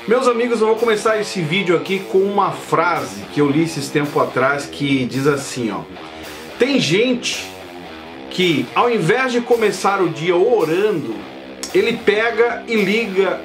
Meus amigos, eu vou começar esse vídeo aqui com uma frase que eu li esses tempos atrás que diz assim, ó: tem gente que ao invés de começar o dia orando, ele pega e liga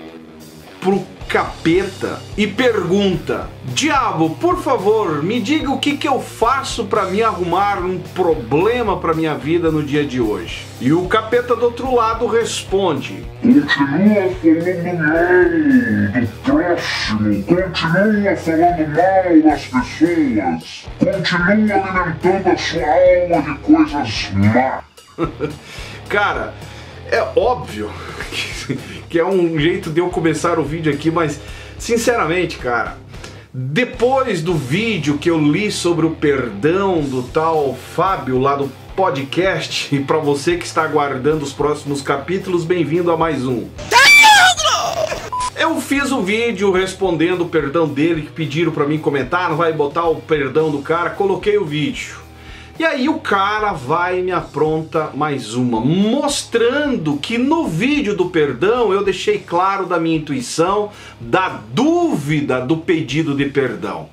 pro capeta e pergunta: diabo, por favor, me diga o que eu faço para me arrumar um problema para minha vida no dia de hoje. E o capeta do outro lado responde: continua falando mal do próximo, continua falando mal das pessoas, continua alimentando a sua alma de coisas más. Cara, é óbvio que é um jeito de eu começar o vídeo aqui, mas sinceramente, cara, depois do vídeo que eu li sobre o perdão do tal Fábio lá do podcast, e para você que está aguardando os próximos capítulos, bem-vindo a mais um. Eu fiz um vídeo respondendo o perdão dele, que pediram para mim comentar, não vai botar o perdão do cara, coloquei o vídeo. E aí o cara vai e me apronta mais uma, mostrando que no vídeo do perdão eu deixei claro da minha intuição, da dúvida do pedido de perdão.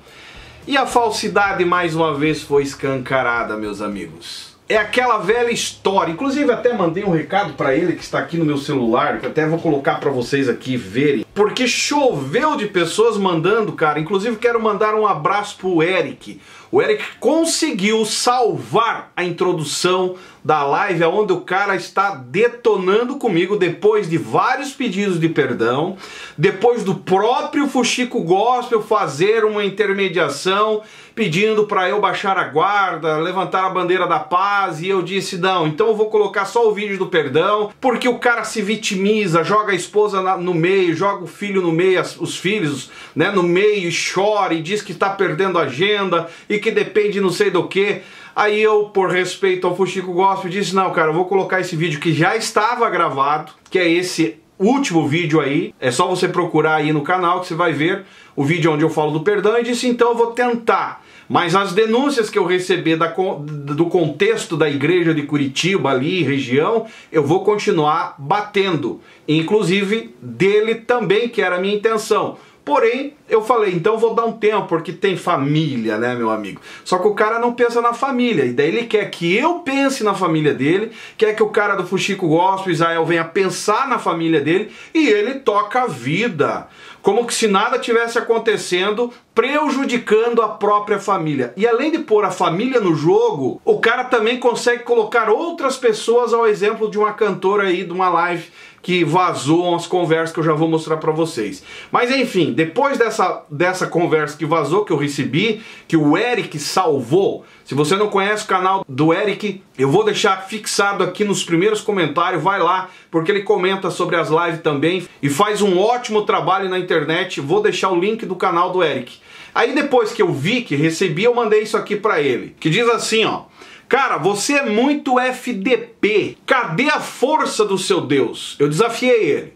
E a falsidade mais uma vez foi escancarada, meus amigos. É aquela velha história, inclusive até mandei um recado para ele que está aqui no meu celular, que até vou colocar para vocês aqui verem, porque choveu de pessoas mandando, cara. Inclusive quero mandar um abraço pro Eric. O Eric conseguiu salvar a introdução da live, onde o cara está detonando comigo depois de vários pedidos de perdão, depois do próprio Fuxico Gospel fazer uma intermediação pedindo para eu baixar a guarda, levantar a bandeira da paz, e eu disse não, então eu vou colocar só o vídeo do perdão, porque o cara se vitimiza, joga a esposa no meio, joga o filho no meio, os filhos, né, no meio, e chora e diz que está perdendo a agenda e que depende não sei do que. Aí eu, por respeito ao Fuxico Gospel, disse não, cara, eu vou colocar esse vídeo que já estava gravado, que é esse último vídeo aí, é só você procurar aí no canal que você vai ver o vídeo onde eu falo do perdão, e disse então eu vou tentar. Mas as denúncias que eu receber do contexto da igreja de Curitiba ali, região, eu vou continuar batendo. Inclusive dele também, que era a minha intenção. Porém, eu falei, então eu vou dar um tempo, porque tem família, né, meu amigo? Só que o cara não pensa na família, e daí ele quer que eu pense na família dele, quer que o cara do Fuxico Gospel, Israel, venha pensar na família dele, e ele toca a vida, como que se nada tivesse acontecendo, prejudicando a própria família. E além de pôr a família no jogo, o cara também consegue colocar outras pessoas ao exemplo de uma cantora aí, de uma live que vazou umas conversas que eu já vou mostrar pra vocês. Mas enfim, depois dessa conversa que vazou, que eu recebi, que o Eric salvou. Se você não conhece o canal do Eric, eu vou deixar fixado aqui nos primeiros comentários, vai lá, porque ele comenta sobre as lives também e faz um ótimo trabalho na internet. Vou deixar o link do canal do Eric. Aí depois que eu vi, que recebi, eu mandei isso aqui pra ele, que diz assim, ó: cara, você é muito FDP. Cadê a força do seu Deus? Eu desafiei ele.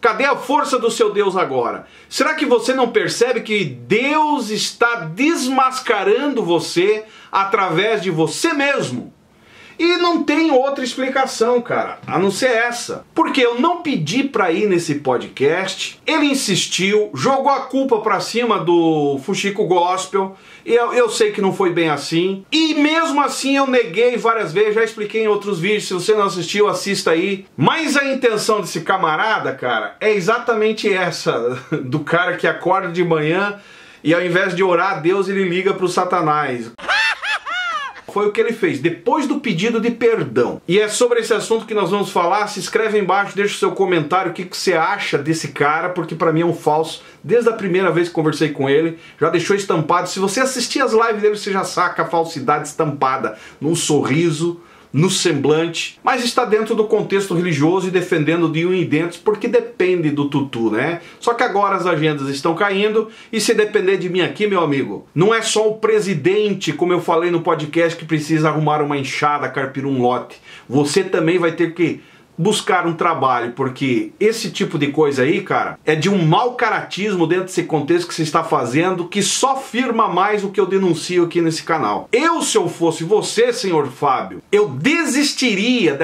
Cadê a força do seu Deus agora? Será que você não percebe que Deus está desmascarando você através de você mesmo? E não tem outra explicação, cara, a não ser essa. Porque eu não pedi pra ir nesse podcast, ele insistiu, jogou a culpa pra cima do Fuxico Gospel, eu sei que não foi bem assim, e mesmo assim eu neguei várias vezes, já expliquei em outros vídeos, se você não assistiu, assista aí. Mas a intenção desse camarada, cara, é exatamente essa, do cara que acorda de manhã e ao invés de orar a Deus, ele liga pro Satanás. Foi o que ele fez, depois do pedido de perdão. E é sobre esse assunto que nós vamos falar. Se inscreve aí embaixo, deixa o seu comentário, o que você acha desse cara, porque pra mim é um falso. Desde a primeira vez que conversei com ele, já deixou estampado. Se você assistir as lives dele, você já saca a falsidade estampada num sorriso, no semblante, mas está dentro do contexto religioso e defendendo de unidentes, porque depende do tutu, né? Só que agora as agendas estão caindo, e se depender de mim aqui, meu amigo, não é só o presidente, como eu falei no podcast, que precisa arrumar uma enxada, carpir um lote. Você também vai ter que buscar um trabalho, porque esse tipo de coisa aí, cara, é de um mau caratismo dentro desse contexto que você está fazendo, que só firma mais o que eu denuncio aqui nesse canal. Se eu fosse você, senhor Fábio, eu desistiria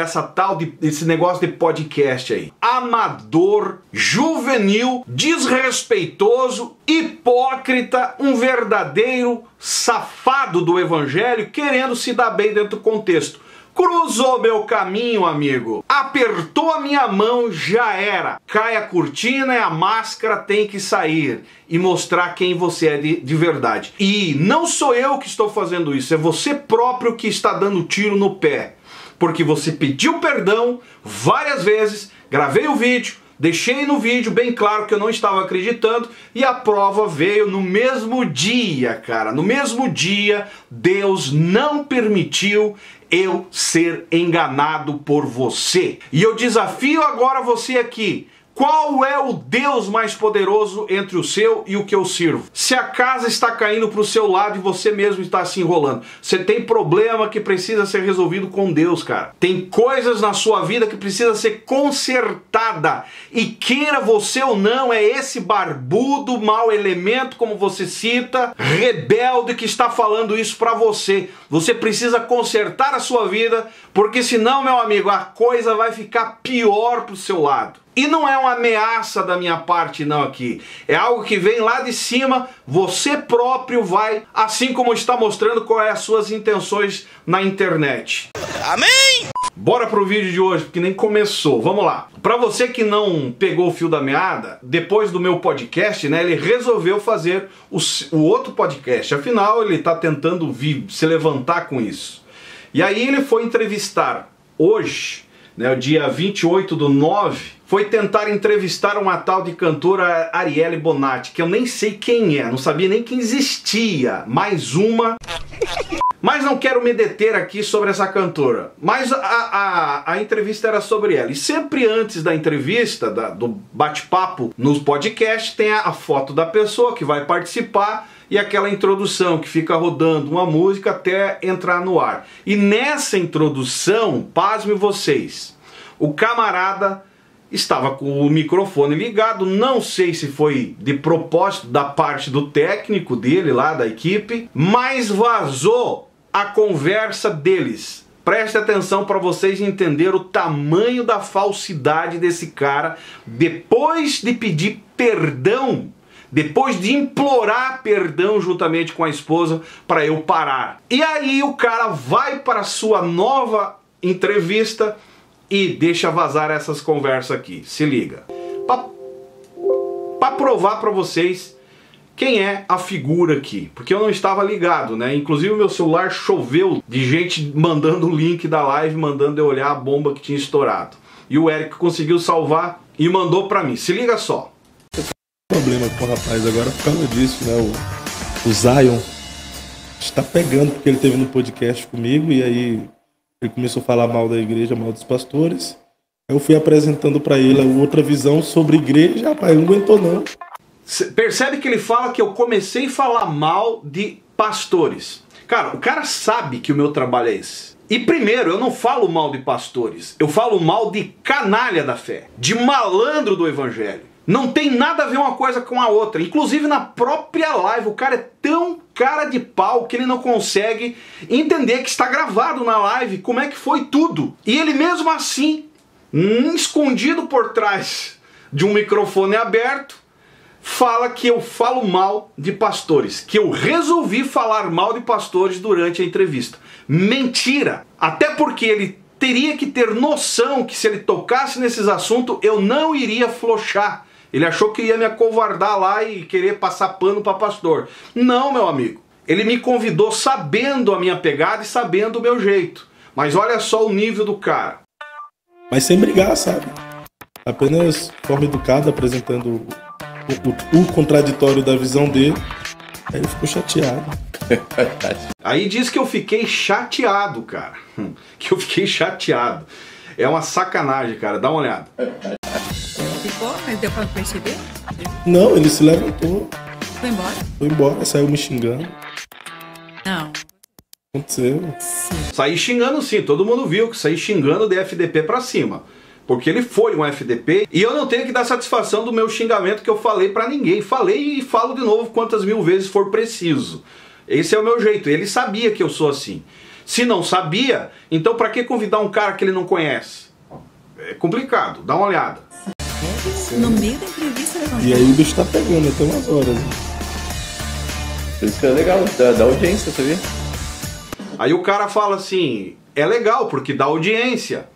desse negócio de podcast aí. Amador, juvenil, desrespeitoso, hipócrita, um verdadeiro safado do evangelho, querendo se dar bem dentro do contexto. Cruzou meu caminho, amigo. Apertou a minha mão, já era. Cai a cortina e a máscara tem que sair e mostrar quem você é de verdade. E não sou eu que estou fazendo isso, é você próprio que está dando tiro no pé. Porque você pediu perdão várias vezes, gravei o vídeo, deixei no vídeo bem claro que eu não estava acreditando e a prova veio no mesmo dia, cara. No mesmo dia, Deus não permitiu eu ser enganado por você. E eu desafio agora você aqui. Qual é o Deus mais poderoso entre o seu e o que eu sirvo? Se a casa está caindo para o seu lado e você mesmo está se enrolando, você tem problema que precisa ser resolvido com Deus, cara. Tem coisas na sua vida que precisa ser consertada. E queira você ou não, é esse barbudo, mau elemento, como você cita, rebelde que está falando isso para você. Você precisa consertar a sua vida, porque senão, meu amigo, a coisa vai ficar pior para o seu lado. E não é uma ameaça da minha parte não aqui, é algo que vem lá de cima, você próprio vai, assim como está mostrando quais as suas intenções na internet. Amém? Bora pro vídeo de hoje, porque nem começou, vamos lá. Pra você que não pegou o fio da meada, depois do meu podcast, né, ele resolveu fazer o outro podcast, afinal ele tá tentando se levantar com isso. E aí ele foi entrevistar hoje, né, o dia 28/9, foi tentar entrevistar uma tal de cantora Arielle Bonatti, que eu nem sei quem é, não sabia nem que existia, mais uma. Mas não quero me deter aqui sobre essa cantora. Mas a entrevista era sobre ela. E sempre antes da entrevista, do bate-papo nos podcasts, tem a foto da pessoa que vai participar e aquela introdução que fica rodando uma música até entrar no ar. E nessa introdução, pasmem vocês, o camarada estava com o microfone ligado, não sei se foi de propósito da parte do técnico dele lá, da equipe, mas vazou a conversa deles. Preste atenção para vocês entenderem o tamanho da falsidade desse cara, depois de pedir perdão, depois de implorar perdão juntamente com a esposa para eu parar. E aí o cara vai para a sua nova entrevista e deixa vazar essas conversas aqui. Se liga. Para provar para vocês quem é a figura aqui. Porque eu não estava ligado, né? Inclusive o meu celular choveu de gente mandando o link da live, mandando eu olhar a bomba que tinha estourado. E o Eric conseguiu salvar e mandou para mim. Se liga só. Problema com o rapaz agora por causa disso, né? O Zion está pegando porque ele teve no podcast comigo e aí ele começou a falar mal da igreja, mal dos pastores. Eu fui apresentando para ele outra visão sobre igreja, rapaz, ele não aguentou não. Percebe que ele fala que eu comecei a falar mal de pastores. Cara, o cara sabe que o meu trabalho é esse. E primeiro, eu não falo mal de pastores, eu falo mal de canalha da fé, de malandro do evangelho. Não tem nada a ver uma coisa com a outra. Inclusive na própria live, o cara é tão cara de pau que ele não consegue entender que está gravado na live, como é que foi tudo. E ele mesmo assim, escondido por trás de um microfone aberto, fala que eu falo mal de pastores, que eu resolvi falar mal de pastores durante a entrevista. Mentira! Até porque ele teria que ter noção que se ele tocasse nesses assuntos, eu não iria flochar. Ele achou que ia me acovardar lá e querer passar pano para pastor. Não, meu amigo. Ele me convidou sabendo a minha pegada e sabendo o meu jeito. Mas olha só o nível do cara. Mas sem brigar, sabe? Apenas de forma educada, apresentando o contraditório da visão dele. Aí ele ficou chateado. Aí diz que eu fiquei chateado, cara. Que eu fiquei chateado. É uma sacanagem, cara. Dá uma olhada. Ficou? Mas deu pra perceber? Não, ele se levantou. Foi embora? Foi embora, saiu me xingando. Não. Aconteceu. Saí xingando sim, todo mundo viu que saí xingando o DFDP pra cima. porque ele foi um FDP, e eu não tenho que dar satisfação do meu xingamento que eu falei pra ninguém. Falei e falo de novo quantas mil vezes for preciso. Esse é o meu jeito, ele sabia que eu sou assim. Se não sabia, então pra que convidar um cara que ele não conhece? É complicado, dá uma olhada. No meio da entrevista levantou. E aí o bicho tá pegando até umas horas. Por isso que é legal, dá audiência, sabia? Aí o cara fala assim, é legal porque dá audiência.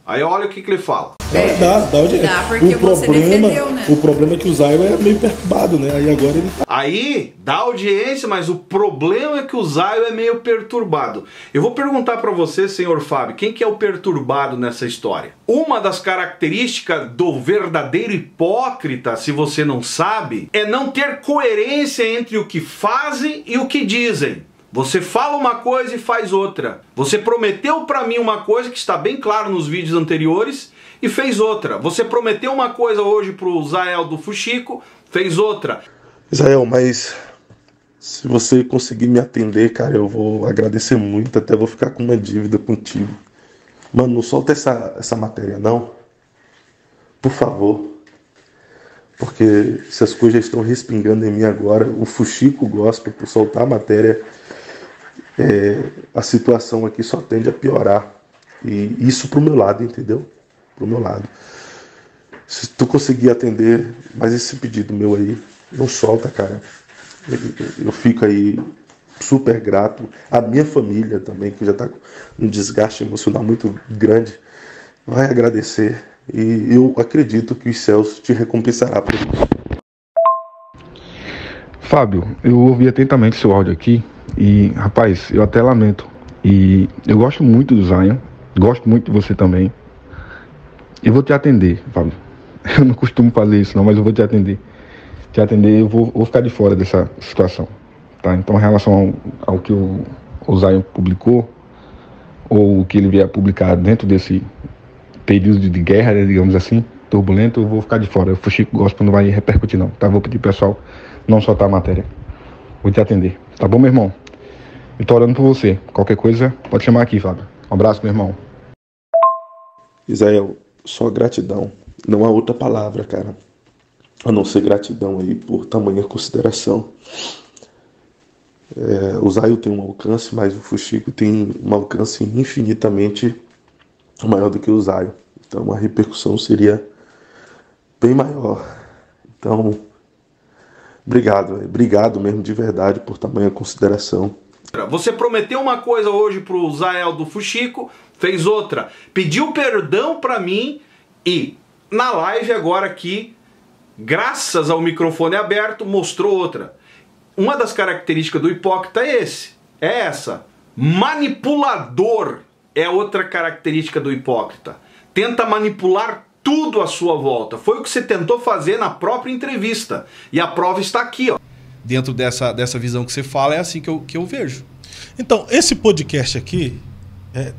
Aí olha o que ele fala. Dá audiência. Dá, porque você defendeu, né? O problema é que o Zion é meio perturbado, né? Aí agora ele tá... Aí dá audiência, mas o problema é que o Zion é meio perturbado. Eu vou perguntar pra você, senhor Fábio, quem que é o perturbado nessa história? Uma das características do verdadeiro hipócrita, se você não sabe, é não ter coerência entre o que fazem e o que dizem. Você fala uma coisa e faz outra. Você prometeu pra mim uma coisa que está bem claro nos vídeos anteriores e fez outra. Você prometeu uma coisa hoje pro Zael do Fuxico, fez outra. Israel, mas se você conseguir me atender, cara, eu vou agradecer muito, até vou ficar com uma dívida contigo. Mano, não solta essa matéria, não. Por favor. Porque se as coisas estão respingando em mim agora, o Fuxico gospel, por soltar a matéria, a situação aqui só tende a piorar. E isso pro meu lado, entendeu? Pro meu lado. Se tu conseguir atender mais esse pedido meu aí, não solta, cara. Eu fico aí super grato. A minha família também, que já tá com um desgaste emocional muito grande, vai agradecer. E eu acredito que os céus te recompensará por isso. Fábio, eu ouvi atentamente seu áudio aqui e, rapaz, eu até lamento. E eu gosto muito do Zion, gosto muito de você também. Eu vou te atender, Fábio. Eu não costumo fazer isso não, mas eu vou te atender. Eu vou ficar de fora dessa situação, tá? Então, em relação ao que o Zion publicou, ou o que ele vier a publicar dentro desse período de guerra, digamos assim, turbulento, eu vou ficar de fora. O Fuxico Gospel não vai repercutir não, tá? Vou pedir pro pessoal não soltar a matéria. Vou te atender, tá bom, meu irmão? Eu tô orando por você. Qualquer coisa, pode chamar aqui, Fábio. Um abraço, meu irmão. Israel, só gratidão. Não há outra palavra, cara, a não ser gratidão aí por tamanha consideração. O Zion tem um alcance, mas o Fuxico tem um alcance infinitamente maior do que o Zion. Então a repercussão seria bem maior. Então, obrigado mesmo de verdade por tamanha consideração. Você prometeu uma coisa hoje pro Zael do Fuxico, fez outra. Pediu perdão pra mim e na live agora aqui, graças ao microfone aberto, mostrou outra. Uma das características do hipócrita é essa. Manipulador é outra característica do hipócrita. Tenta manipular tudo à sua volta. Foi o que você tentou fazer na própria entrevista. E a prova está aqui, ó. Dentro dessa visão que você fala, é assim que eu vejo. Então, esse podcast aqui,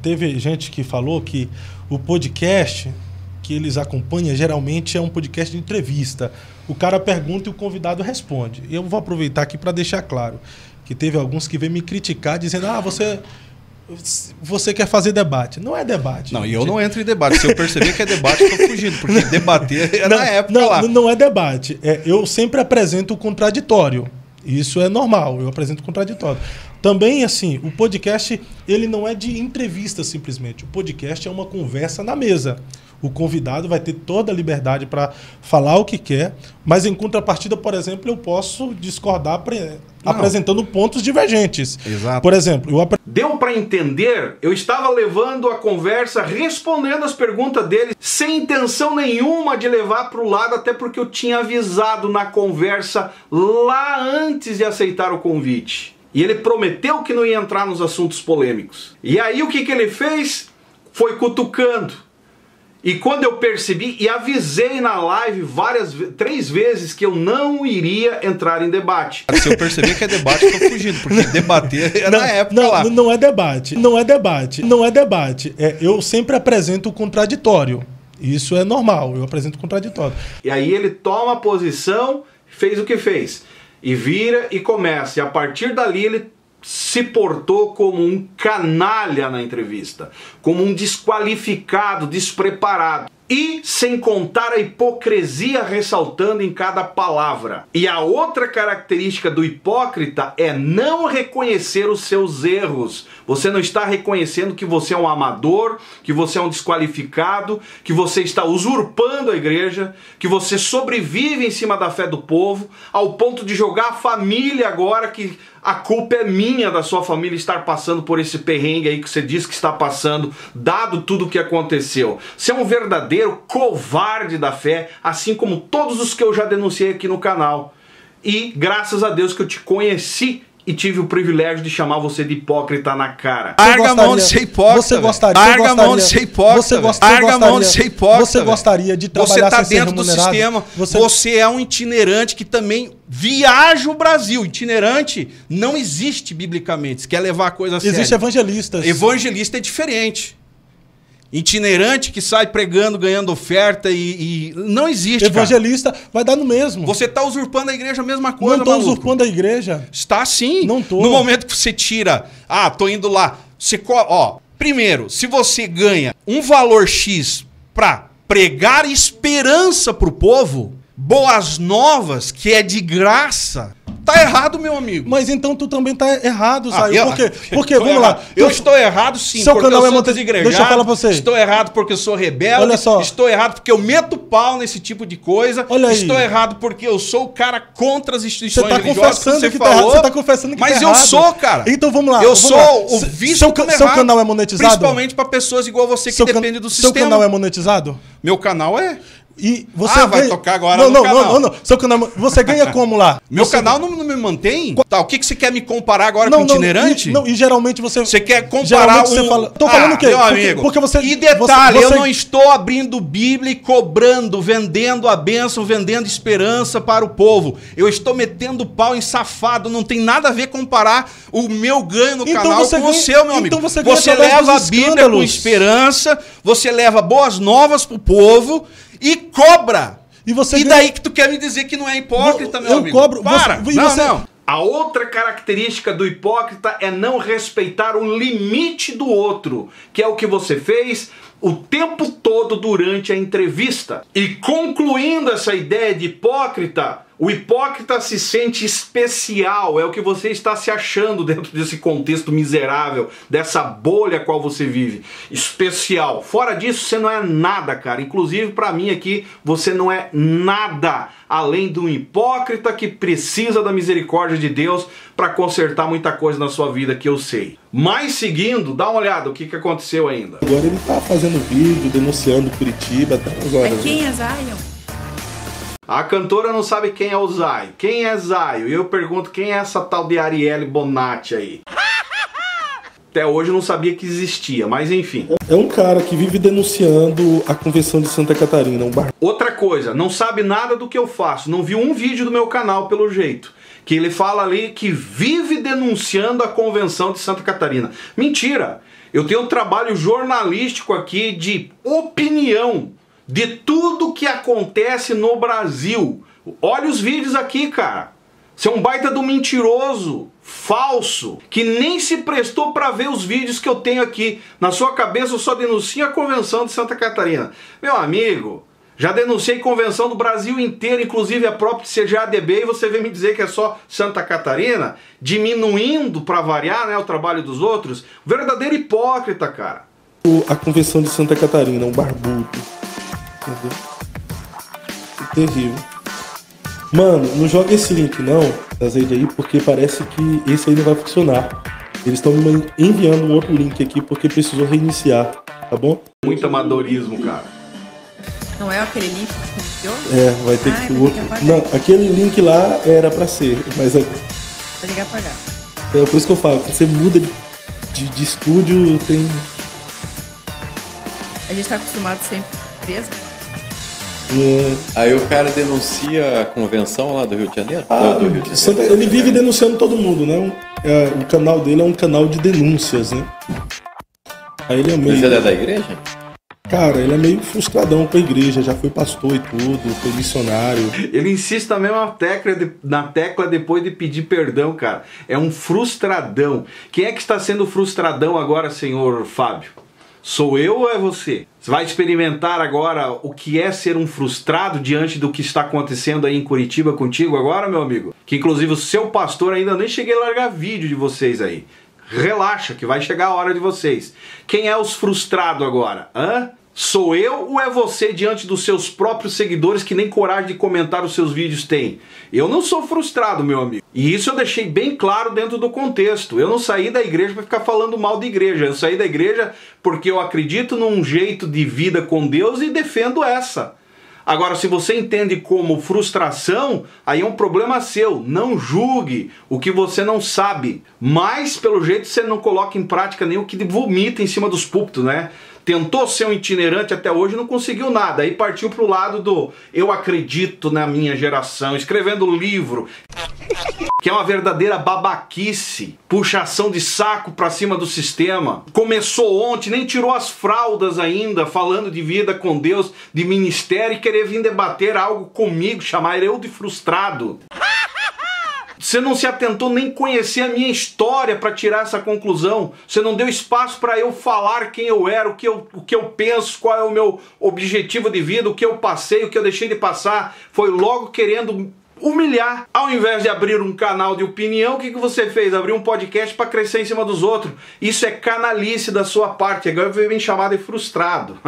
teve gente que falou que o podcast que eles acompanham geralmente é um podcast de entrevista. O cara pergunta e o convidado responde. E eu vou aproveitar aqui para deixar claro que teve alguns que veio me criticar dizendo: você quer fazer debate. Não é debate. Não, gente. e eu não entro em debate. Se eu perceber que é debate, eu tô fugindo. Porque debater é na época lá. Não é debate. Eu sempre apresento o contraditório. Isso é normal, eu apresento o contraditório. Também, assim, o podcast, ele não é de entrevista simplesmente. O podcast é uma conversa na mesa. O convidado vai ter toda a liberdade para falar o que quer, mas em contrapartida, por exemplo, eu posso discordar apresentando pontos divergentes. Exato. Por exemplo, Deu para entender? Eu estava levando a conversa, respondendo as perguntas dele, sem intenção nenhuma de levar para o lado, até porque eu tinha avisado na conversa lá antes de aceitar o convite. E ele prometeu que não ia entrar nos assuntos polêmicos. E aí o que ele fez? Foi cutucando. E quando eu percebi, e avisei na live 3 vezes que eu não iria entrar em debate. Se eu perceber que é debate, eu tô fugindo, porque debater é na época lá. Não é debate. Eu sempre apresento o contraditório. Isso é normal, eu apresento o contraditório. E aí ele toma a posição, fez o que fez. E vira e começa. E a partir dali ele se portou como um canalha na entrevista, como um desqualificado, despreparado. E sem contar a hipocrisia ressaltando em cada palavra. E a outra característica do hipócrita é não reconhecer os seus erros. Você não está reconhecendo que você é um amador, que você é um desqualificado, que você está usurpando a igreja, que você sobrevive em cima da fé do povo, ao ponto de jogar a família agora, que a culpa é minha da sua família estar passando por esse perrengue aí que você diz que está passando, dado tudo o que aconteceu. Você é um verdadeiro covarde da fé, assim como todos os que eu já denunciei aqui no canal. E graças a Deus que eu te conheci e tive o privilégio de chamar você de hipócrita na cara. Larga a mão de ser hipócrita. Você gostaria, larga a mão de ser hipócrita. Larga a mão de ser hipócrita. Você gostaria de trabalhar sem ser remunerado? Você está dentro do sistema. Você é um itinerante que também viaja o Brasil. Itinerante não existe biblicamente. Você quer levar a coisa a sério. Existe evangelistas. Evangelista é diferente. Itinerante que sai pregando, ganhando oferta e não existe, evangelista, cara. Vai dar no mesmo. Você está usurpando a igreja, a mesma coisa, não estou usurpando a igreja. Está sim. Não tô. No momento que você tira, tô indo lá. Você, primeiro, se você ganha um valor X para pregar esperança para o povo, boas novas, que é de graça, tá errado, meu amigo. Mas então tu também tá errado, Zaio. Porque vamos lá. Eu estou errado sim, seu porque canal eu sou desigrejado. Deixa eu falar pra você. Estou errado porque eu sou rebelde. Olha só. Estou errado porque eu meto pau nesse tipo de coisa. Olha aí. Estou errado porque eu sou o cara contra as instituições religiosas. Confessando que falou. Você tá confessando que mas tá errado. Mas eu sou, cara. Então vamos lá. Eu sou o visto como errado. Seu canal é monetizado? Principalmente para pessoas igual você que depende do sistema. Seu canal é monetizado? Meu canal é. E você vai tocar agora no canal. Não. Seu canal, você ganha como lá? Meu canal não me mantém? Tá, o que você quer me comparar agora com itinerante? E geralmente você quer comparar você fala, tô falando o quê? Meu amigo. Porque você, e detalhe, eu não estou abrindo Bíblia e cobrando, vendendo a bênção, vendendo esperança para o povo. Eu estou metendo pau em safado, não tem nada a ver comparar o meu ganho no canal com o seu, meu amigo. Então você leva a Bíblia com esperança, você leva boas novas pro povo e cobra. E daí que tu quer me dizer que não é hipócrita, meu amigo? Eu cobro. Para. Não. A outra característica do hipócrita é não respeitar o limite do outro, que é o que você fez o tempo todo durante a entrevista. E concluindo essa ideia de hipócrita, o hipócrita se sente especial, é o que você está se achando dentro desse contexto miserável, dessa bolha a qual você vive. Especial. Fora disso, você não é nada, cara. Inclusive, pra mim aqui, você não é nada além de um hipócrita que precisa da misericórdia de Deus para consertar muita coisa na sua vida, que eu sei. Mas seguindo, dá uma olhada o que aconteceu ainda. Agora ele tá fazendo vídeo, denunciando Curitiba, até umas horas. Quem é Zion? A cantora não sabe quem é o Zaio. Quem é Zaio? E eu pergunto quem é essa tal de Arielle Bonatti aí. Até hoje eu não sabia que existia, mas enfim. É um cara que vive denunciando a Convenção de Santa Catarina. Outra coisa, não sabe nada do que eu faço. Não viu um vídeo do meu canal, pelo jeito. Que ele fala ali que vive denunciando a Convenção de Santa Catarina. Mentira! Eu tenho um trabalho jornalístico aqui de opinião de tudo que acontece no Brasil. Olha os vídeos aqui, cara. Você é um baita do mentiroso, falso, que nem se prestou para ver os vídeos que eu tenho aqui. Na sua cabeça eu só denuncio a Convenção de Santa Catarina. Meu amigo, já denunciei Convenção do Brasil inteiro, inclusive a própria CGADB, e você vem me dizer que é só Santa Catarina, diminuindo, para variar, né, o trabalho dos outros. Verdadeiro hipócrita, cara. A Convenção de Santa Catarina, um barbudo. Entendeu? Terrível. Mano, não joga esse link não, Azeide aí, porque parece que esse aí não vai funcionar. Eles estão me enviando um outro link aqui porque precisou reiniciar, tá bom? Muito amadorismo, cara. Não é aquele link que você enviou? É, vai ter que outro. Não, aquele link lá era pra ser, mas vou ligar apagar. É por isso que eu falo, quando você muda de estúdio, tem. A gente tá acostumado sempre preso. Aí o cara denuncia a convenção lá do Rio de Janeiro? Do Rio de Janeiro. Ele vive denunciando todo mundo, né? O canal dele é um canal de denúncias, né? Aí ele é meio... Mas ele é da igreja? Cara, ele é meio frustradão com a igreja, já foi pastor e tudo, foi missionário. Ele insiste na mesma tecla depois de pedir perdão, cara. É um frustradão. Quem é que está sendo frustradão agora, senhor Fábio? Sou eu ou é você? Você vai experimentar agora o que é ser um frustrado diante do que está acontecendo aí em Curitiba contigo agora, meu amigo? Que inclusive o seu pastor ainda nem cheguei a largar vídeo de vocês aí. Relaxa que vai chegar a hora de vocês. Quem é os frustrados agora? Hã? Sou eu ou é você diante dos seus próprios seguidores que nem coragem de comentar os seus vídeos tem? Eu não sou frustrado, meu amigo. E isso eu deixei bem claro dentro do contexto. Eu não saí da igreja para ficar falando mal da igreja. Eu saí da igreja porque eu acredito num jeito de vida com Deus e defendo essa. Agora, se você entende como frustração, aí é um problema seu. Não julgue o que você não sabe. Mas, pelo jeito, você não coloca em prática nem o que vomita em cima dos púlpitos, né? Tentou ser um itinerante até hoje, não conseguiu nada. Aí partiu pro lado do eu acredito na minha geração, escrevendo livro, que é uma verdadeira babaquice, puxação de saco pra cima do sistema. Começou ontem, nem tirou as fraldas ainda, falando de vida com Deus, de ministério, e querer vir debater algo comigo, chamar eu de frustrado. Você não se atentou nem conhecer a minha história para tirar essa conclusão. Você não deu espaço para eu falar quem eu era, o que eu penso, qual é o meu objetivo de vida, o que eu passei, o que eu deixei de passar. Foi logo querendo humilhar. Ao invés de abrir um canal de opinião, o que você fez? Abriu um podcast para crescer em cima dos outros. Isso é canalice da sua parte. Agora eu vim chamar de frustrado.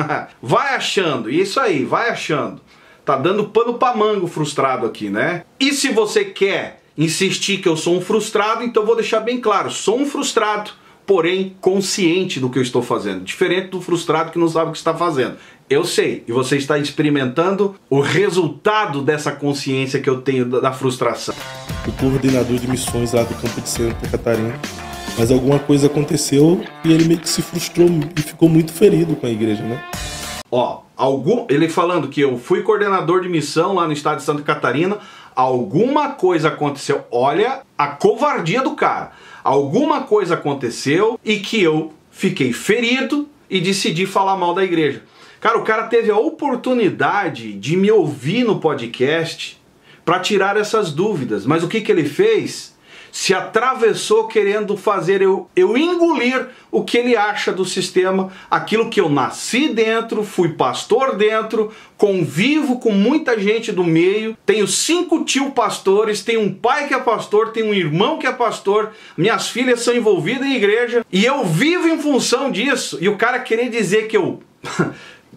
Vai achando. Isso aí, vai achando. Tá dando pano pra mango frustrado aqui, né? E se você quer insistir que eu sou um frustrado, então eu vou deixar bem claro, sou um frustrado, porém consciente do que eu estou fazendo, diferente do frustrado que não sabe o que está fazendo. Eu sei, e você está experimentando o resultado dessa consciência que eu tenho da frustração. O coordenador de missões lá do Campo de Santa Catarina, mas alguma coisa aconteceu e ele meio que se frustrou e ficou muito ferido com a igreja, né? Ó, ele falando que eu fui coordenador de missão lá no estado de Santa Catarina, alguma coisa aconteceu, olha a covardia do cara, alguma coisa aconteceu e que eu fiquei ferido e decidi falar mal da igreja. Cara, o cara teve a oportunidade de me ouvir no podcast para tirar essas dúvidas, mas o que ele fez? Se atravessou querendo fazer eu engolir o que ele acha do sistema, aquilo que eu nasci dentro, fui pastor dentro, convivo com muita gente do meio, tenho 5 tios pastores, tenho um pai que é pastor, tenho um irmão que é pastor, minhas filhas são envolvidas em igreja, e eu vivo em função disso, e o cara querer dizer que eu...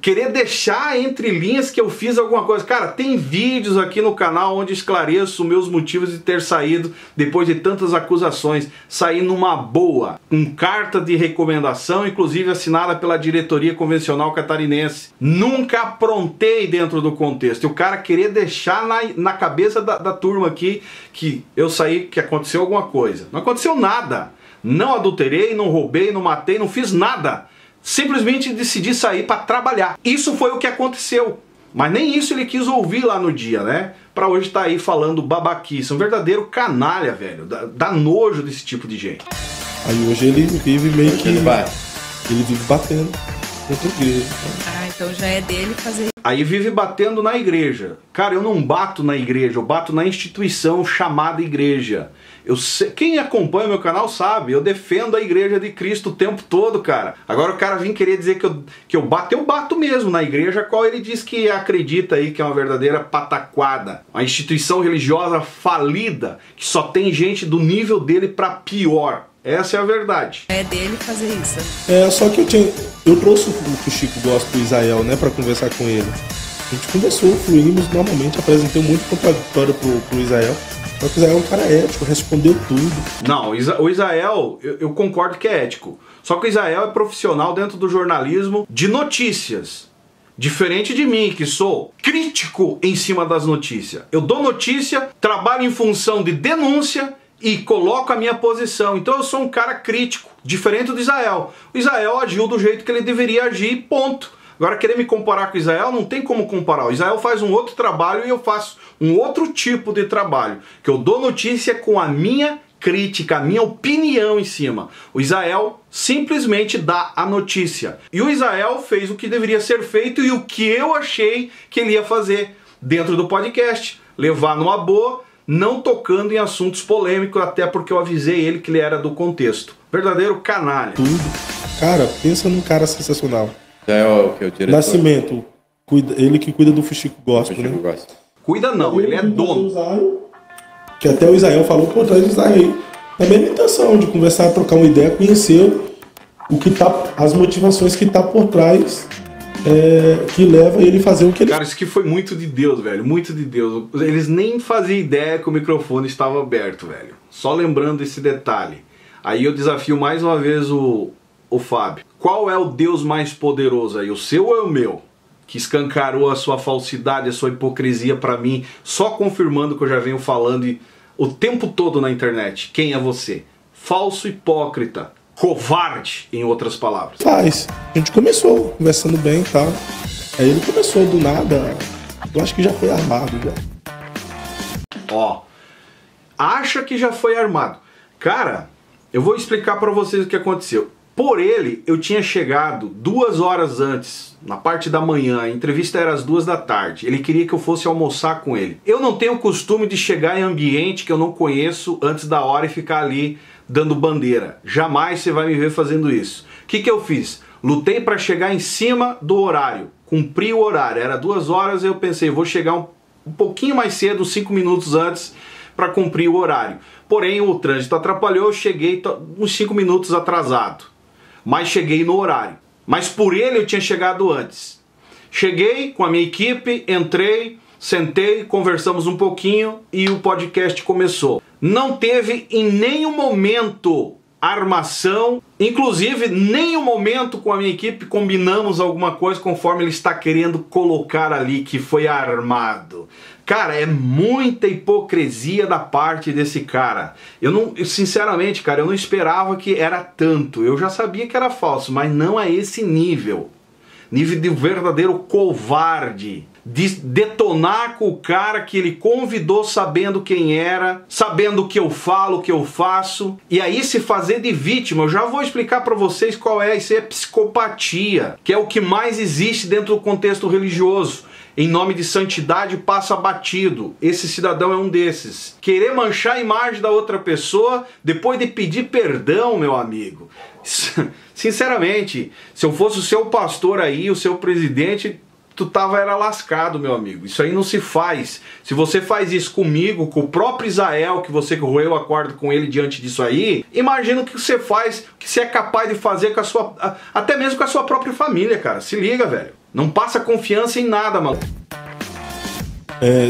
querer deixar entre linhas que eu fiz alguma coisa. Cara, tem vídeos aqui no canal onde esclareço meus motivos de ter saído depois de tantas acusações. Saí numa boa, com carta de recomendação, inclusive assinada pela diretoria convencional catarinense. Nunca aprontei dentro do contexto. E o cara querer deixar na cabeça da turma aqui que eu saí, que aconteceu alguma coisa. Não aconteceu nada. Não adulterei, não roubei, não matei, não fiz nada. Simplesmente decidi sair para trabalhar. Isso foi o que aconteceu. Mas nem isso ele quis ouvir lá no dia, né? Pra hoje tá aí falando babaquice. Um verdadeiro canalha, velho. Dá nojo desse tipo de gente. Aí hoje ele vive meio que... Ele vive batendo contra a igreja. Ah, então já é dele fazer isso. Aí vive batendo na igreja. Cara, eu não bato na igreja, eu bato na instituição chamada igreja. Quem acompanha meu canal sabe, eu defendo a igreja de Cristo o tempo todo, cara. Agora o cara vem querer dizer que eu bato mesmo na igreja, a qual ele diz que acredita aí que é uma verdadeira pataquada. Uma instituição religiosa falida, que só tem gente do nível dele pra pior. Essa é a verdade. É dele fazer isso. Só que eu trouxe o Chico gosta do Israel, né, pra conversar com ele. A gente conversou, fluímos normalmente, apresentei um monte de contraditório pro Israel. Só que o Israel é um cara ético, respondeu tudo. Não, o Israel, eu concordo que é ético. Só que o Israel é profissional dentro do jornalismo de notícias. Diferente de mim, que sou crítico em cima das notícias. Eu dou notícia, trabalho em função de denúncia e coloco a minha posição. Então eu sou um cara crítico, diferente do Israel. O Israel agiu do jeito que ele deveria agir, ponto. Agora, querer me comparar com Israel, não tem como comparar. O Israel faz um outro trabalho e eu faço um outro tipo de trabalho. Que eu dou notícia com a minha crítica, a minha opinião em cima. O Israel simplesmente dá a notícia. E o Israel fez o que deveria ser feito e o que eu achei que ele ia fazer dentro do podcast. Levar numa boa, não tocando em assuntos polêmicos, até porque eu avisei ele que ele era do contexto. Verdadeiro canalha. Tudo. Cara, pensa num cara sensacional. Já é o que? O diretor? Nascimento, ele que cuida do Fuxico Gospel, Chico né? gosta. Cuida não, ele é dono. Que até o Israel falou por trás do Israel. Na mesma intenção de conversar, trocar uma ideia, conhecer o que tá, as motivações que tá por trás, que leva ele a fazer o que ele... Cara, isso aqui foi muito de Deus, velho. Muito de Deus. Eles nem faziam ideia que o microfone estava aberto, velho. Só lembrando esse detalhe. Aí eu desafio mais uma vez o Fábio. Qual é o Deus mais poderoso aí? O seu ou é o meu? Que escancarou a sua falsidade, a sua hipocrisia pra mim, só confirmando o que eu já venho falando o tempo todo na internet. Quem é você? Falso hipócrita. Covarde, em outras palavras. Faz. A gente começou conversando bem e tal. Aí ele começou do nada. Eu acho que já foi armado já. Ó, acha que já foi armado. Cara, eu vou explicar pra vocês o que aconteceu. Por ele, eu tinha chegado 2 horas antes, na parte da manhã, a entrevista era às 2 da tarde. Ele queria que eu fosse almoçar com ele. Eu não tenho o costume de chegar em ambiente que eu não conheço antes da hora e ficar ali dando bandeira. Jamais você vai me ver fazendo isso. O que eu fiz? Lutei para chegar em cima do horário. Cumpri o horário. Era 2 horas e eu pensei, vou chegar um pouquinho mais cedo, 5 minutos antes, para cumprir o horário. Porém, o trânsito atrapalhou, eu cheguei uns 5 minutos atrasado. Mas cheguei no horário. Mas por ele eu tinha chegado antes. Cheguei com a minha equipe, entrei, sentei, conversamos um pouquinho e o podcast começou. Não teve em nenhum momento armação, inclusive nenhum momento com a minha equipe combinamos alguma coisa conforme ele está querendo colocar ali que foi armado. Cara, é muita hipocrisia da parte desse cara. Sinceramente, cara, eu não esperava que era tanto. Eu já sabia que era falso, mas não a esse nível. Nível de verdadeiro covarde. De detonar com o cara que ele convidou sabendo quem era, sabendo o que eu falo, o que eu faço, e aí se fazer de vítima. Eu já vou explicar pra vocês qual é. Isso é psicopatia, que é o que mais existe dentro do contexto religioso. Em nome de santidade passa batido. Esse cidadão é um desses. Querer manchar a imagem da outra pessoa depois de pedir perdão, meu amigo. Sinceramente, se eu fosse o seu pastor aí, o seu presidente, tu era lascado, meu amigo. Isso aí não se faz. Se você faz isso comigo, com o próprio Israel, que você roeu a corda com ele diante disso aí, imagina o que você faz, o que você é capaz de fazer com a sua... até mesmo com a sua própria família, cara. Se liga, velho. Não passa confiança em nada, mano.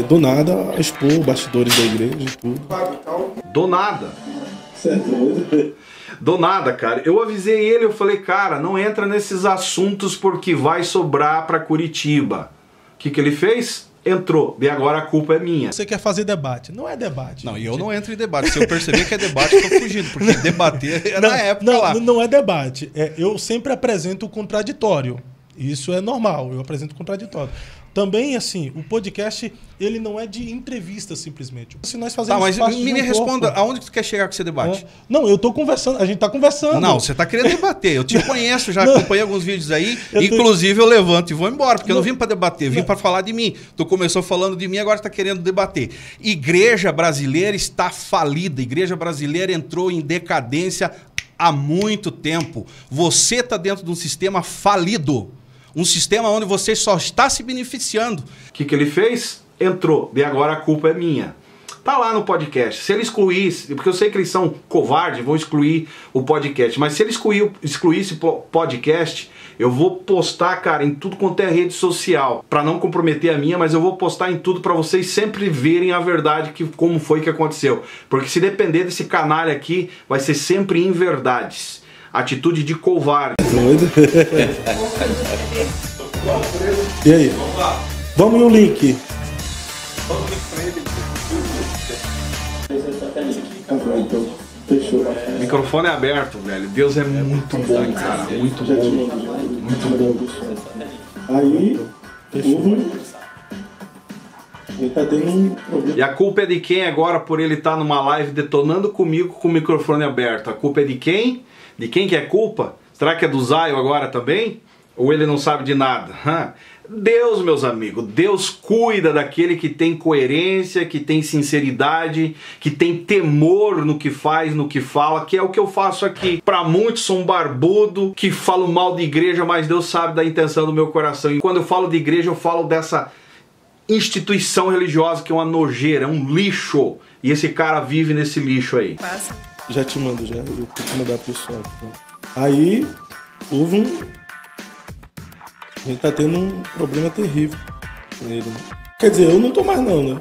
Do nada, expor bastidores da igreja e tudo. Do nada. Certo. Do nada, cara. Eu avisei ele, eu falei, cara, não entra nesses assuntos porque vai sobrar pra Curitiba. O que ele fez? Entrou. E agora a culpa é minha. Você quer fazer debate. Não é debate. Não, e eu não entro em debate. Se eu perceber que é debate, eu tô fugindo. Porque debater é na época lá. Não é debate. Eu sempre apresento o contraditório. Isso é normal. Eu apresento o contraditório. Também, assim, o podcast, ele não é de entrevista, simplesmente. Se nós fazemos mas me responda, aonde tu quer chegar com esse debate? Não, eu tô conversando, a gente tá conversando. Não, você tá querendo debater. Eu te conheço, já acompanhei alguns vídeos aí. Inclusive, eu levanto e vou embora, porque eu não vim pra debater, eu vim pra falar de mim. Tu começou falando de mim, agora tá querendo debater. Igreja brasileira está falida. Igreja brasileira entrou em decadência há muito tempo. Você tá dentro de um sistema falido. Um sistema onde você só está se beneficiando. O que ele fez? Entrou. E agora a culpa é minha. Tá lá no podcast. Se ele excluísse, porque eu sei que eles são covardes, vão excluir o podcast, mas se ele excluísse o podcast, eu vou postar, cara, em tudo quanto é rede social, pra não comprometer a minha, mas eu vou postar em tudo pra vocês sempre verem a verdade, como foi que aconteceu. Porque se depender desse canalha aqui, vai ser sempre inverdades. Atitude de covarde. Doido. E aí? Vamos no link. Fechou. O microfone é aberto, velho. Deus é muito bom, cara. Muito bom. Muito bom. Aí, ele tá tendo um problema. E a culpa é de quem agora por ele estar numa live detonando comigo com o microfone aberto? A culpa é de quem? De quem que é culpa? Será que é do Zayo agora também? Ou ele não sabe de nada? Deus, meus amigos, Deus cuida daquele que tem coerência, que tem sinceridade, que tem temor no que faz, no que fala, que é o que eu faço aqui. Para muitos sou um barbudo que falo mal de igreja, mas Deus sabe da intenção do meu coração. E quando eu falo de igreja, eu falo dessa instituição religiosa que é uma nojeira, é um lixo. E esse cara vive nesse lixo aí. Passa. Já te mando, já. Eu vou te mandar pro pessoal. Aí, houve um... A gente tá tendo um problema terrível com ele, né? Quer dizer, eu não tô mais não, né?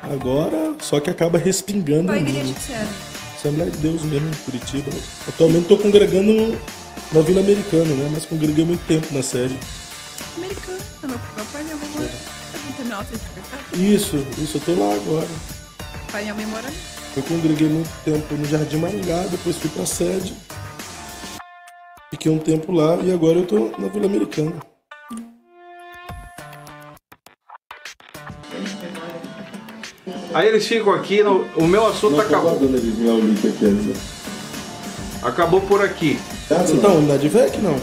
Agora, só que acaba respingando. Qual igreja que você era? Assembleia de Deus mesmo, em Curitiba. Atualmente tô congregando na Vila Americana, né? Mas congreguei muito tempo na sede. Americana. Meu pai e minha mãe moram. Não tem nada de Isso, eu tô lá agora. pai e minha mãe moram. Eu congreguei muito tempo no Jardim Maringá, depois fui pra sede. Fiquei um tempo lá e agora eu tô na Vila Americana. Aí eles ficam aqui, o meu assunto acabou. Acabou por aqui. Você tá onde? Na Advec, não?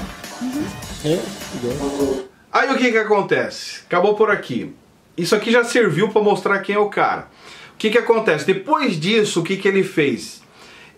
É? Igual. Aí o que acontece? Acabou por aqui. Isso aqui já serviu para mostrar quem é o cara. O que acontece? Depois disso, o que ele fez?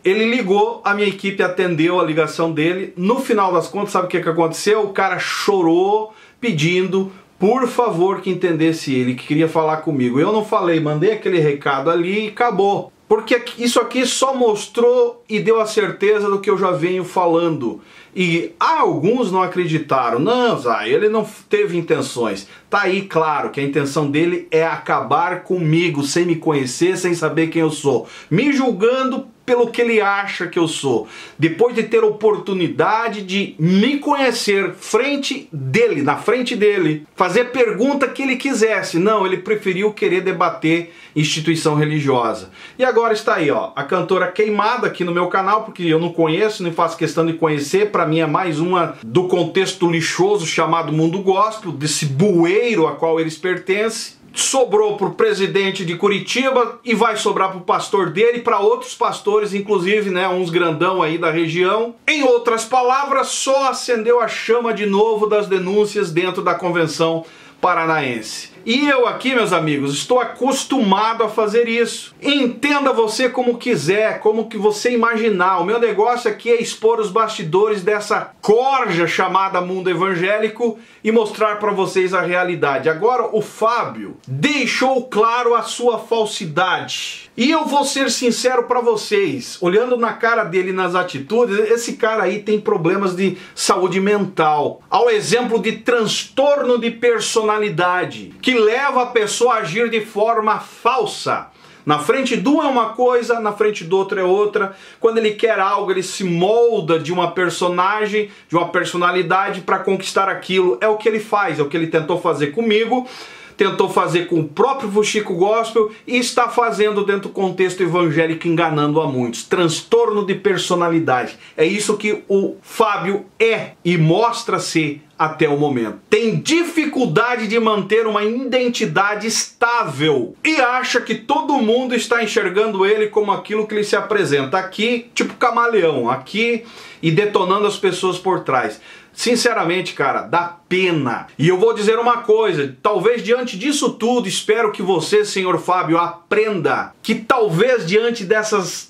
Ele ligou, a minha equipe atendeu a ligação dele. No final das contas, sabe o que aconteceu? O cara chorou pedindo, por favor, que entendesse ele, que queria falar comigo. Eu não falei, mandei aquele recado ali e acabou. Porque isso aqui só mostrou e deu a certeza do que eu já venho falando. E alguns não acreditaram. Não, Zay, ele não teve intenções. Tá aí claro que a intenção dele é acabar comigo, sem me conhecer, sem saber quem eu sou. Me julgando pelo que ele acha que eu sou. Depois de ter oportunidade de me conhecer frente dele, na frente dele, fazer pergunta que ele quisesse. Não, ele preferiu querer debater instituição religiosa. E agora está aí, ó, a cantora queimada aqui no meu canal, porque eu não conheço, nem faço questão de conhecer. Para mim é mais uma do contexto lixoso chamado mundo gospel, desse bueiro a qual eles pertencem. Sobrou para o presidente de Curitiba e vai sobrar para o pastor dele e para outros pastores, inclusive, né, uns grandão aí da região. Em outras palavras, só acendeu a chama de novo das denúncias dentro da convenção paranaense. E eu aqui, meus amigos, estou acostumado a fazer isso. Entenda você como quiser, como que você imaginar. O meu negócio aqui é expor os bastidores dessa corja chamada mundo evangélico e mostrar para vocês a realidade. Agora, o Fábio deixou claro a sua falsidade. E eu vou ser sincero para vocês, olhando na cara dele, nas atitudes, esse cara aí tem problemas de saúde mental. Ao exemplo de transtorno de personalidade, que leva a pessoa a agir de forma falsa. Na frente de um é uma coisa, na frente do outro é outra. Quando ele quer algo, ele se molda de uma personagem, de uma personalidade para conquistar aquilo. É o que ele faz, é o que ele tentou fazer comigo, tentou fazer com o próprio Fuxico Gospel e está fazendo dentro do contexto evangélico, enganando a muitos. Transtorno de personalidade. É isso que o Fábio é e mostra-se até o momento. Tem dificuldade de manter uma identidade estável e acha que todo mundo está enxergando ele como aquilo que ele se apresenta aqui, tipo camaleão, aqui e detonando as pessoas por trás. Sinceramente, cara, dá pena. E eu vou dizer uma coisa, talvez diante disso tudo, espero que você, senhor Fábio, aprenda que talvez diante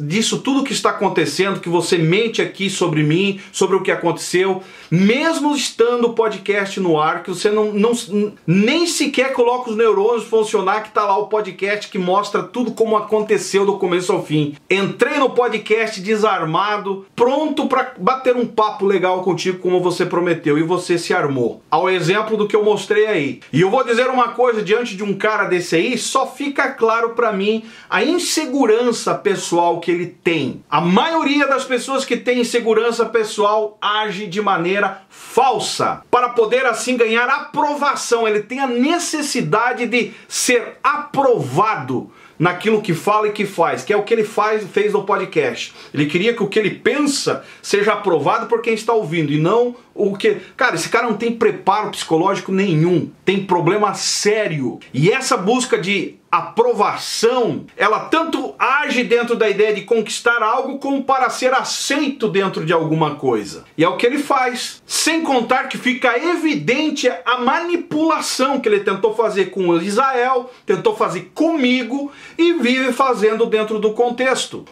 disso tudo que está acontecendo, que você mente aqui sobre mim, sobre o que aconteceu, mesmo estando o podcast no ar, que você nem sequer coloca os neurônios funcionar, que tá lá o podcast que mostra tudo como aconteceu do começo ao fim. Entrei no podcast desarmado, pronto para bater um papo legal contigo, como você prometeu, e você se armou. Ao exemplo do que eu mostrei aí. E eu vou dizer uma coisa, diante de um cara desse aí, só fica claro pra mim a insegurança pessoal que ele tem. A maioria das pessoas que tem insegurança pessoal age de maneira falsa, para poder assim ganhar aprovação. Ele tem a necessidade de ser aprovado naquilo que fala e que faz, que é o que ele fez no podcast. Ele queria que o que ele pensa seja aprovado por quem está ouvindo e não o que... Cara, esse cara não tem preparo psicológico nenhum, tem problema sério. E essa busca de aprovação, ela tanto age dentro da ideia de conquistar algo como para ser aceito dentro de alguma coisa. E é o que ele faz. Sem contar que fica evidente a manipulação que ele tentou fazer com Israel, tentou fazer comigo e vive fazendo dentro do contexto.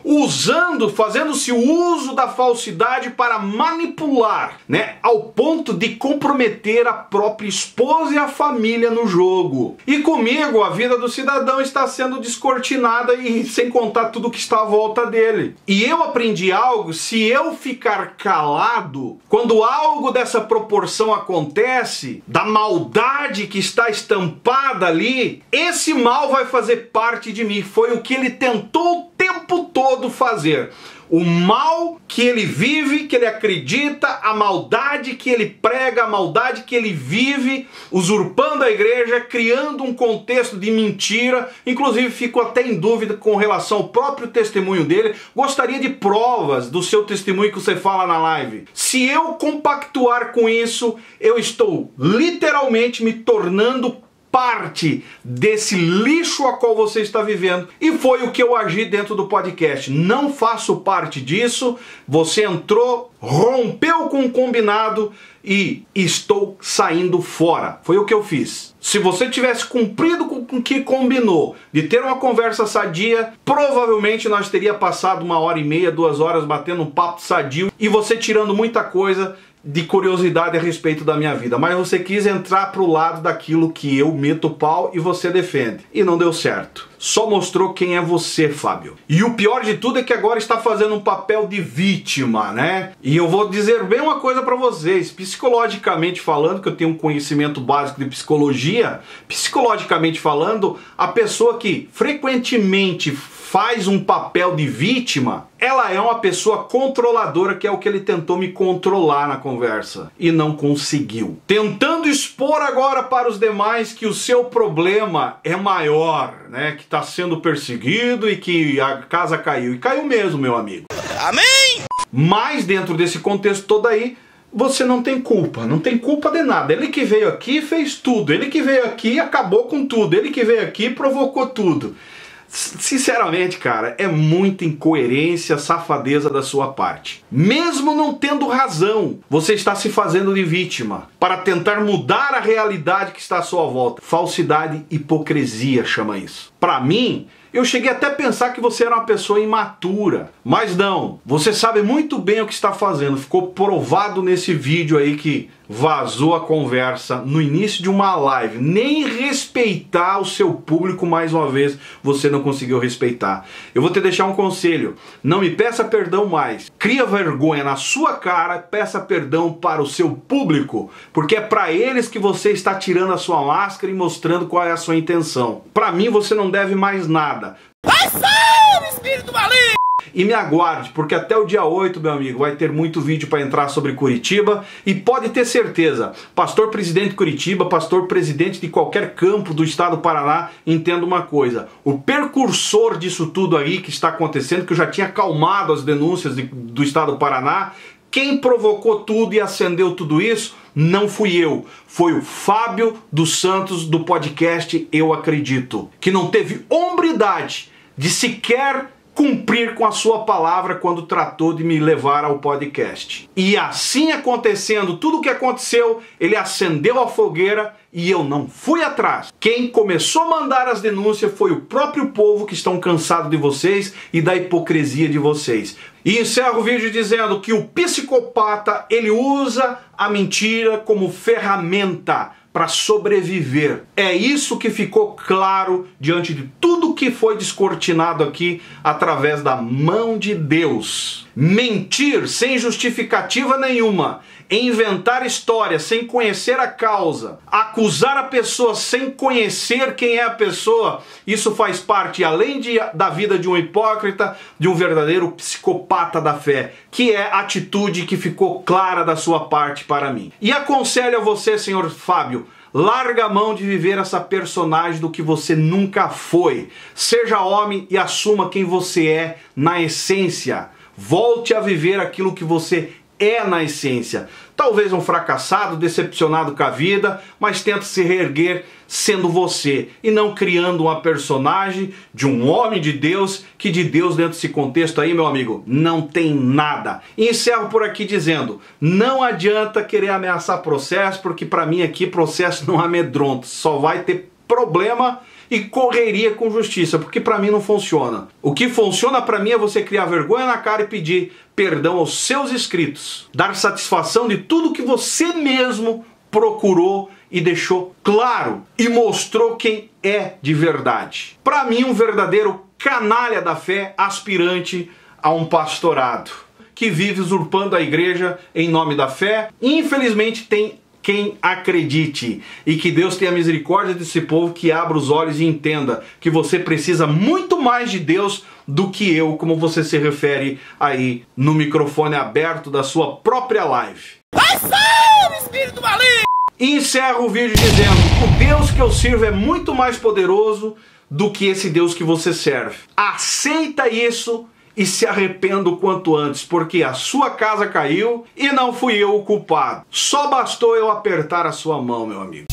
Fazendo-se o uso da falsidade para manipular, né? Ao ponto de comprometer a própria esposa e a família no jogo. E comigo, a vida do cidadão está sendo descortinada e sem contar tudo que está à volta dele. E eu aprendi algo: se eu ficar calado, quando algo dessa proporção acontece, da maldade que está estampada ali, esse mal vai fazer parte de mim. Foi o que ele tentou o tempo todo fazer. O mal que ele vive, que ele acredita, a maldade que ele prega, a maldade que ele vive, usurpando a igreja, criando um contexto de mentira. Inclusive, fico até em dúvida com relação ao próprio testemunho dele. Gostaria de provas do seu testemunho que você fala na live. Se eu compactuar com isso, eu estou literalmente me tornando parte desse lixo a qual você está vivendo. E foi o que eu agi dentro do podcast. Não faço parte disso. Você entrou, rompeu com o combinado e estou saindo fora. Foi o que eu fiz. Se você tivesse cumprido com o que combinou de ter uma conversa sadia, provavelmente nós teria passado 1h30, 2 horas batendo um papo sadio e você tirando muita coisa de curiosidade a respeito da minha vida. Mas você quis entrar pro lado daquilo que eu meto o pau e você defende. E não deu certo. Só mostrou quem é você, Fábio. E o pior de tudo é que agora está fazendo um papel de vítima, né? E eu vou dizer bem uma coisa pra vocês. Psicologicamente falando, que eu tenho um conhecimento básico de psicologia, psicologicamente falando, a pessoa que frequentemente faz um papel de vítima, ela é uma pessoa controladora, que é o que ele tentou me controlar na conversa e não conseguiu. Tentando expor agora para os demais que o seu problema é maior, né? Que está sendo perseguido e que a casa caiu. E caiu mesmo, meu amigo. Amém! Mas dentro desse contexto todo aí, você não tem culpa, não tem culpa de nada. Ele que veio aqui fez tudo, ele que veio aqui acabou com tudo, ele que veio aqui provocou tudo. Sinceramente, cara, é muita incoerência, safadeza da sua parte. Mesmo não tendo razão, você está se fazendo de vítima para tentar mudar a realidade que está à sua volta. Falsidade, hipocrisia chama isso. Para mim, eu cheguei até a pensar que você era uma pessoa imatura. Mas não, você sabe muito bem o que está fazendo. Ficou provado nesse vídeo aí que vazou a conversa no início de uma live. Nem respeitar o seu público, mais uma vez, você não conseguiu respeitar. Eu vou te deixar um conselho. Não me peça perdão mais. Cria vergonha na sua cara, peça perdão para o seu público, porque é para eles que você está tirando a sua máscara e mostrando qual é a sua intenção. Para mim, você não deve mais nada. Vai sair, espírito maligno! E me aguarde, porque até o dia 8, meu amigo, vai ter muito vídeo para entrar sobre Curitiba. E pode ter certeza, pastor presidente de Curitiba, pastor presidente de qualquer campo do estado do Paraná, entenda uma coisa. O precursor disso tudo aí que está acontecendo, que eu já tinha acalmado as denúncias do estado do Paraná, quem provocou tudo e acendeu tudo isso não fui eu. Foi o Fábio dos Santos do podcast Eu Acredito, que não teve hombridade de sequer cumprir com a sua palavra quando tratou de me levar ao podcast. E assim acontecendo tudo o que aconteceu, ele acendeu a fogueira e eu não fui atrás. Quem começou a mandar as denúncias foi o próprio povo, que estão cansados de vocês e da hipocrisia de vocês. E encerro o vídeo dizendo que o psicopata, ele usa a mentira como ferramenta para sobreviver. É isso que ficou claro diante de tudo que foi descortinado aqui através da mão de Deus. Mentir sem justificativa nenhuma, inventar história sem conhecer a causa, acusar a pessoa sem conhecer quem é a pessoa, isso faz parte, além da vida de um hipócrita, de um verdadeiro psicopata da fé, que é a atitude que ficou clara da sua parte para mim. E aconselho a você, senhor Fábio, larga a mão de viver essa personagem do que você nunca foi. Seja homem e assuma quem você é na essência. Volte a viver aquilo que você é na essência. Talvez um fracassado, decepcionado com a vida, mas tenta se reerguer sendo você e não criando uma personagem de um homem de Deus, que de Deus dentro desse contexto aí, meu amigo, não tem nada. E encerro por aqui dizendo, não adianta querer ameaçar processo, porque para mim aqui processo não amedronta, só vai ter problema e correria com justiça, porque para mim não funciona. O que funciona para mim é você criar vergonha na cara e pedir perdão aos seus inscritos, dar satisfação de tudo que você mesmo procurou e deixou claro e mostrou quem é de verdade. Para mim, um verdadeiro canalha da fé, aspirante a um pastorado, que vive usurpando a igreja em nome da fé. Infelizmente tem quem acredite, e que Deus tenha misericórdia desse povo, que abra os olhos e entenda que você precisa muito mais de Deus do que eu, como você se refere aí no microfone aberto da sua própria live. Vai sair, espírito maligno! E encerro o vídeo dizendo, o Deus que eu sirvo é muito mais poderoso do que esse Deus que você serve. Aceita isso e se arrependa o quanto antes, porque a sua casa caiu e não fui eu o culpado. Só bastou eu apertar a sua mão, meu amigo.